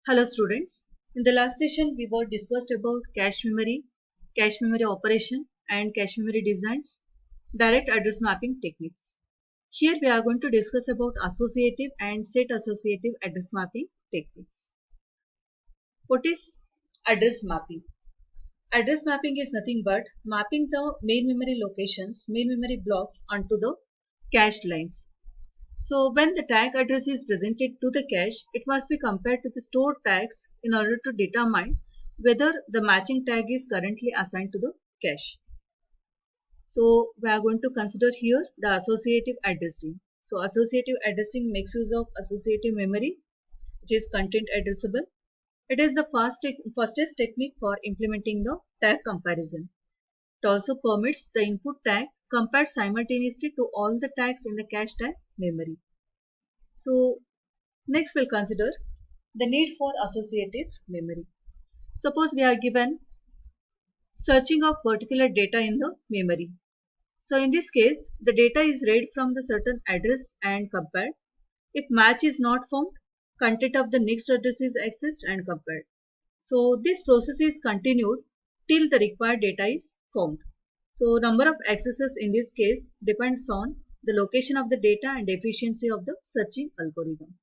Hello students. In the last session we were discussed about cache memory operation and cache memory designs, direct address mapping techniques. Here we are going to discuss about associative and set associative address mapping techniques. What is address mapping? Address mapping is nothing but mapping the main memory blocks onto the cache lines. So when the tag address is presented to the cache, it must be compared to the stored tags in order to determine whether the matching tag is currently assigned to the cache. So we are going to consider here the associative addressing. So associative addressing makes use of associative memory, which is content addressable. It is the fastest technique for implementing the tag comparison. It also permits the input tag compared simultaneously to all the tags in the cache tag memory. So next we'll consider the need for associative memory. Suppose we are given searching of particular data in the memory. So in this case, the data is read from the certain address and compared. If match is not found, content of the next address is accessed and compared. So this process is continued till the required data is found. So number of accesses in this case depends on the location of the data and efficiency of the searching algorithm.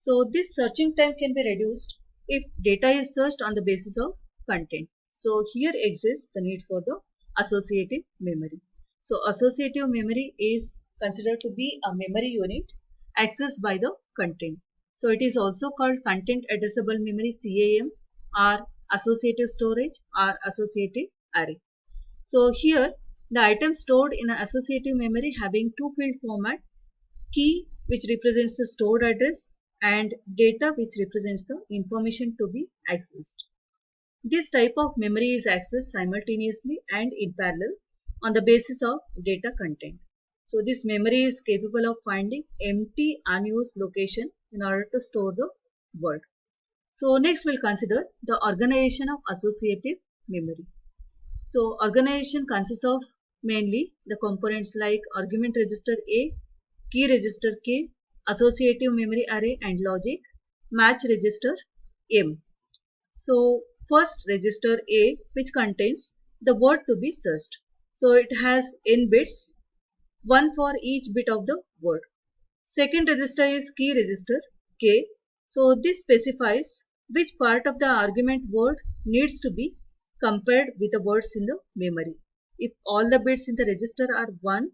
So this searching time can be reduced if data is searched on the basis of content. So here exists the need for the associative memory. So associative memory is considered to be a memory unit accessed by the content. So it is also called content addressable memory CAM or associative storage or associative array. So here the items stored in an associative memory having two field format, key which represents the stored address and data which represents the information to be accessed. This type of memory is accessed simultaneously and in parallel on the basis of data content. So this memory is capable of finding empty unused location in order to store the word. So next we'll consider the organization of associative memory. So organization consists of mainly the components like argument register A, key register K, associative memory array and logic, match register M. So first register A, which contains the word to be searched. So it has n bits, one for each bit of the word. Second register is key register K. So this specifies which part of the argument word needs to be compared with the words in the memory. If all the bits in the register are 1,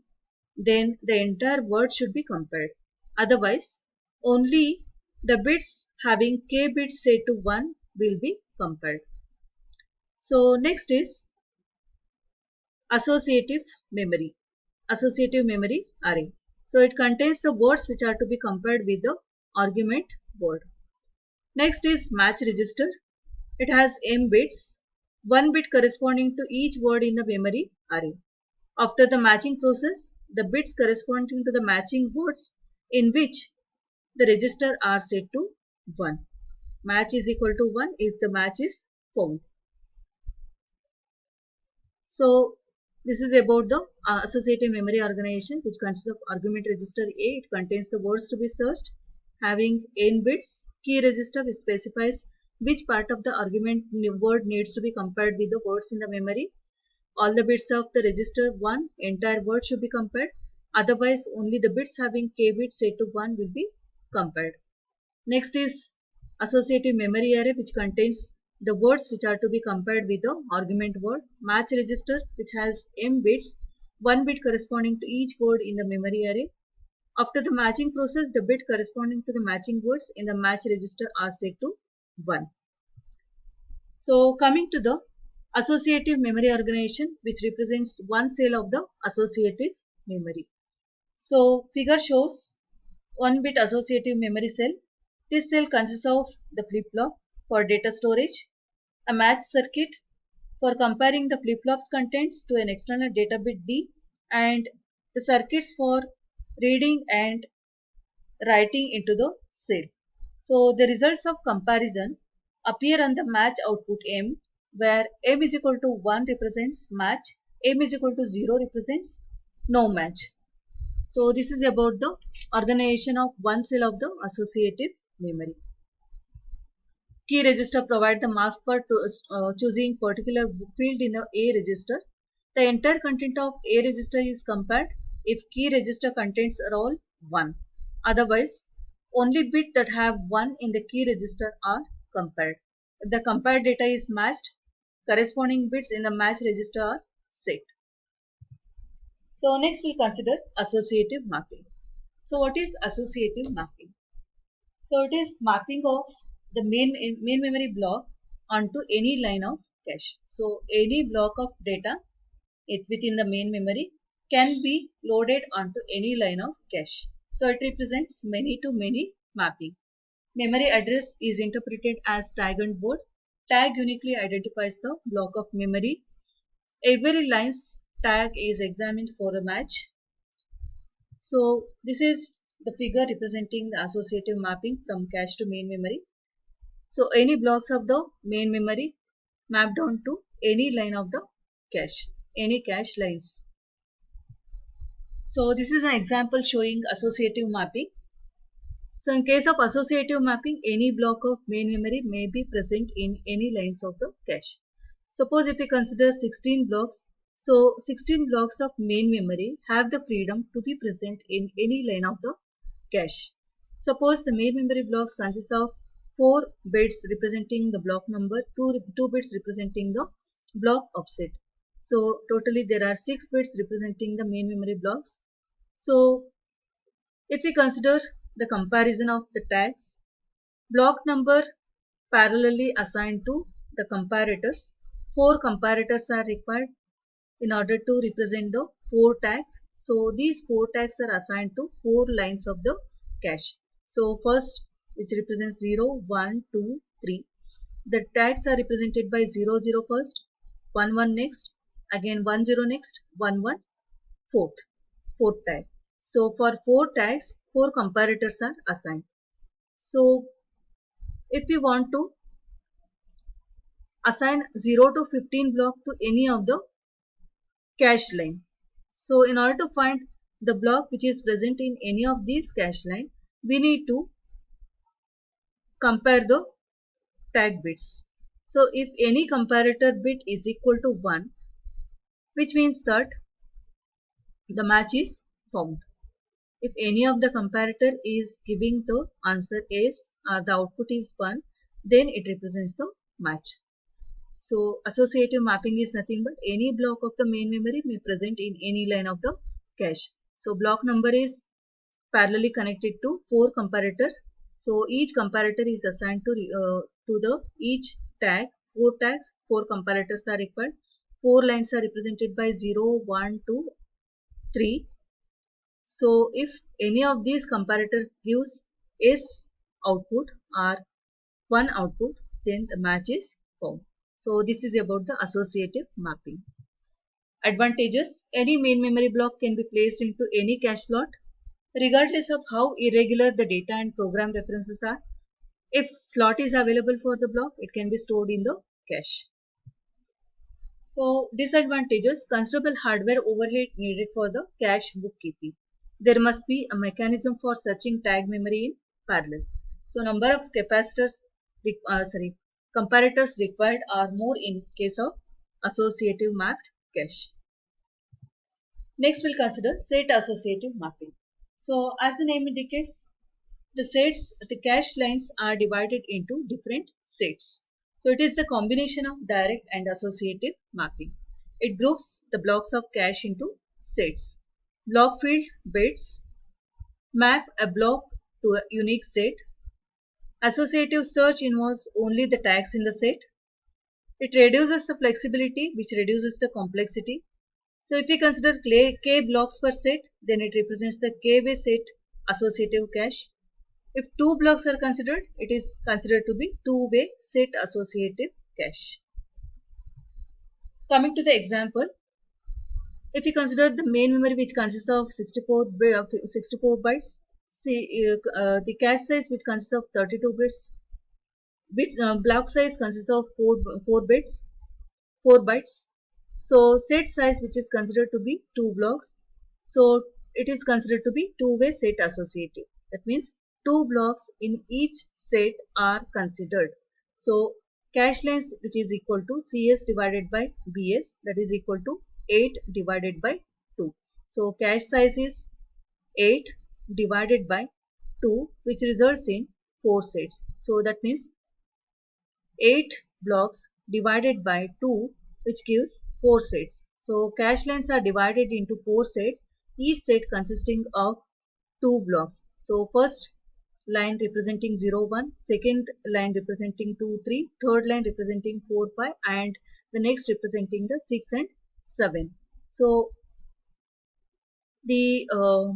then the entire word should be compared. Otherwise, only the bits having k bits set to 1 will be compared. So next is associative memory. Associative memory array. So it contains the words which are to be compared with the argument word. Next is match register. It has m bits, one bit corresponding to each word in the memory array. After the matching process, the bits corresponding to the matching words in which the register are set to 1. Match is equal to 1 if the match is found. So this is about the associative memory organization, which consists of argument register A. It contains the words to be searched having n bits. Key register which specifies which part of the argument word needs to be compared with the words in the memory. All the bits of the register 1, entire word should be compared. Otherwise, only the bits having k bits set to 1 will be compared. Next is associative memory array, which contains the words which are to be compared with the argument word. Match register, which has m bits, one bit corresponding to each word in the memory array. After the matching process, the bit corresponding to the matching words in the match register are set to 1. So coming to the associative memory organization, which represents one cell of the associative memory. So figure shows 1 bit associative memory cell. This cell consists of the flip-flop for data storage, a match circuit for comparing the flip-flop's contents to an external data bit D, and the circuits for reading and writing into the cell. So the results of comparison appear on the match output M, where M is equal to 1 represents match, M is equal to 0 represents no match. So this is about the organization of one cell of the associative memory. Key register provide the mask for choosing particular field in the A register. The entire content of A register is compared if key register contents are all 1. Otherwise, only bit that have 1 in the key register are compared. If the compared data is matched, corresponding bits in the match register are set. So next we'll consider associative mapping. So what is associative mapping? So it is mapping of the main memory block onto any line of cache. So any block of data within the main memory can be loaded onto any line of cache. So it represents many to many mapping. Memory address is interpreted as tag and baud. Tag uniquely identifies the block of memory. Every line's tag is examined for a match. So this is the figure representing the associative mapping from cache to main memory. So any blocks of the main memory mapped onto any line of the cache, any cache lines. So this is an example showing associative mapping. So in case of associative mapping, any block of main memory may be present in any lines of the cache. Suppose if we consider 16 blocks, so 16 blocks of main memory have the freedom to be present in any line of the cache. Suppose the main memory blocks consist of 4 bits representing the block number, 2 bits representing the block offset. So totally there are 6 bits representing the main memory blocks. So if we consider the comparison of the tags, block number parallelly assigned to the comparators. 4 comparators are required in order to represent the 4 tags. So these 4 tags are assigned to 4 lines of the cache. So first, which represents 0, 1, 2, 3. The tags are represented by 0, 0 first, 1, 1 next, again 1, 0 next, 1, 1 fourth tag. So for 4 tags, 4 comparators are assigned. So if we want to assign 0 to 15 block to any of the cache line. So in order to find the block which is present in any of these cache line, we need to compare the tag bits. So if any comparator bit is equal to 1, which means that the match is found. If any of the comparator is giving the answer is the output is 1, then it represents the match. So associative mapping is nothing but any block of the main memory may present in any line of the cache. So block number is parallelly connected to 4 comparator. So each comparator is assigned to the each tag. 4 tags, 4 comparators are required. 4 lines are represented by 0, 1, 2, 3. So if any of these comparators gives S output or 1 output, then the match is found. So this is about the associative mapping. Advantages: any main memory block can be placed into any cache slot regardless of how irregular the data and program references are. If slot is available for the block, it can be stored in the cache. So disadvantages: considerable hardware overhead needed for the cache bookkeeping. There must be a mechanism for searching tag memory in parallel. So number of comparators required are more in case of associative mapped cache. Next we'll consider set associative mapping. So as the name indicates, the cache lines are divided into different sets. So it is the combination of direct and associative mapping. It groups the blocks of cache into sets. Block field bits map a block to a unique set. Associative search involves only the tags in the set. It reduces the flexibility, which reduces the complexity. So if we consider k blocks per set, then it represents the k-way set associative cache. If 2 blocks are considered, it is considered to be 2-way set associative cache. Coming to the example, if we consider the main memory which consists of 64 bytes, the cache size which consists of 32 bits, block size consists of 4 bytes. So set size which is considered to be 2 blocks. So it is considered to be 2-way set associative. That means 2 blocks in each set are considered. So cache length, which is equal to CS divided by BS, that is equal to 8 divided by 2. So cache size is 8 divided by 2, which results in 4 sets. So that means 8 blocks divided by 2, which gives 4 sets. So cache lines are divided into 4 sets, each set consisting of 2 blocks. So first line representing 0, 1, second line representing 2, 3, third line representing 4, 5, and the next representing the 6 and 7. So the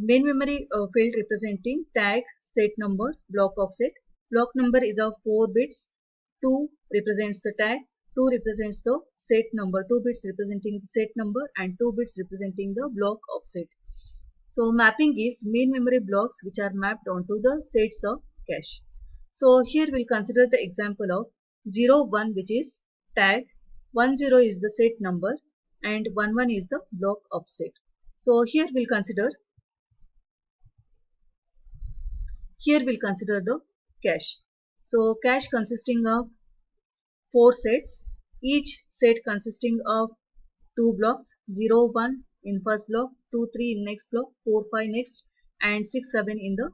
main memory field representing tag, set number, block of set. Block number is of 4 bits. 2 represents the tag, 2 represents the set number, 2 bits representing the set number and 2 bits representing the block of set. So mapping is main memory blocks which are mapped onto the sets of cache. So here we'll consider the example of 0, 1, which is tag, 1, 0 is the set number and 1, 1 is the block of set. So here we'll consider the cache. So cache consisting of 4 sets, each set consisting of 2 blocks, 0, 1 in first block, 2, 3 in next block, 4, 5 next, and 6, 7 in the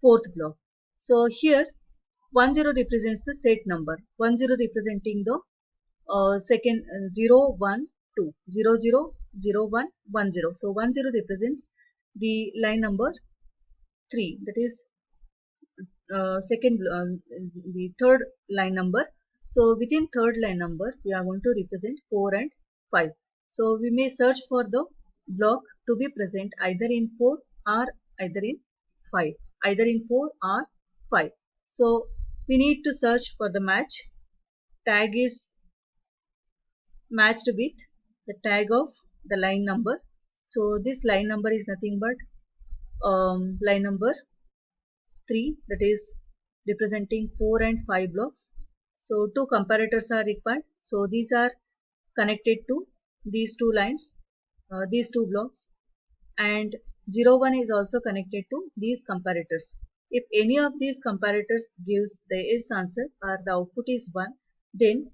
fourth block. So here 1, 0 represents the set number, 1, 0 representing the second 0, 1, 2, 0, 0, 0, 1, 1, 0. So 1, 0 represents the line number 3, that is the third line number. So within third line number we are going to represent 4 and 5. So we may search for the block to be present either in 4 or either in 5, either in 4 or 5. So we need to search for the match. Tag is matched with the tag of the line number. So this line number is nothing but line number 3, that is representing 4 and 5 blocks. So 2 comparators are required. So these are connected to these 2 lines, these 2 blocks, and 0, 1 is also connected to these comparators. If any of these comparators gives the yes answer or the output is 1, then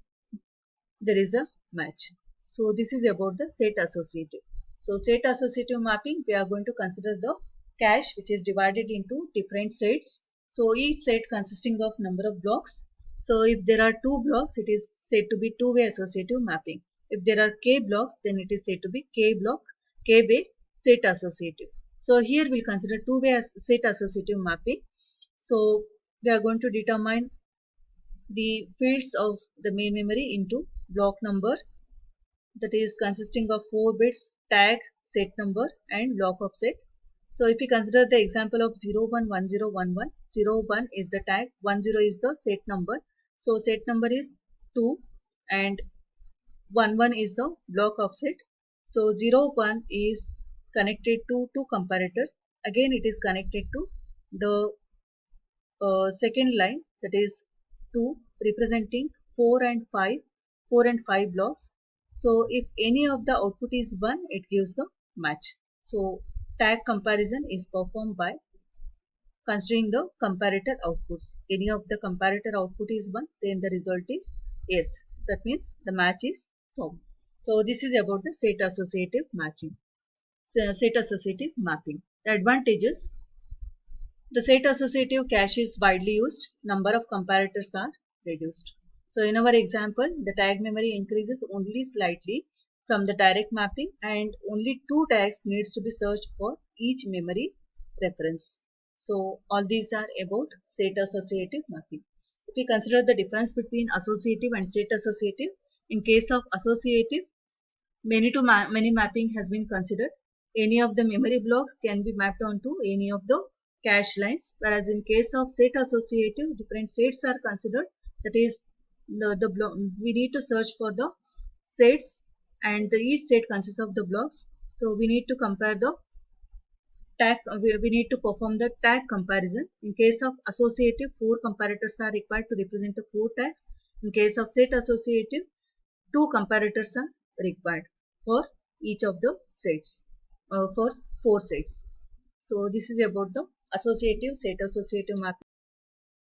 there is a match. So this is about the set associative. So set associative mapping, we are going to consider the cache which is divided into different sets. So each set consisting of number of blocks. So if there are 2 blocks, it is said to be two-way associative mapping. If there are k blocks, then it is said to be k-way set associative. So here we will consider two-way set associative mapping. So we are going to determine the fields of the main memory into block number, that is consisting of 4 bits, tag, set number and block of set. So if we consider the example of 0, 1, 1, 0, 1, 1, 0, 1 is the tag, 1, 0 is the set number. So set number is 2 and 1, 1 is the block of set. So 0, 1 is connected to 2 comparators. Again it is connected to the second line, that is 2 representing 4 and 5 blocks. So if any of the output is 1, it gives the match. So tag comparison is performed by considering the comparator outputs. Any of the comparator output is 1, then the result is yes. That means the match is formed. So this is about the set associative matching. So set associative mapping. The advantages: the set associative cache is widely used. Number of comparators are reduced. So in our example, the tag memory increases only slightly from the direct mapping and only 2 tags needs to be searched for each memory reference. So all these are about set associative mapping. If we consider the difference between associative and set associative, in case of associative, many mapping has been considered. Any of the memory blocks can be mapped onto any of the cache lines, whereas in case of set associative, different sets are considered. That is, we need to search for the sets and each set consists of the blocks. So we need to compare the tag, we need to perform the tag comparison. In case of associative, 4 comparators are required to represent the 4 tags. In case of set associative, 2 comparators are required for each of the sets, for 4 sets. So this is about the associative set associative mapping.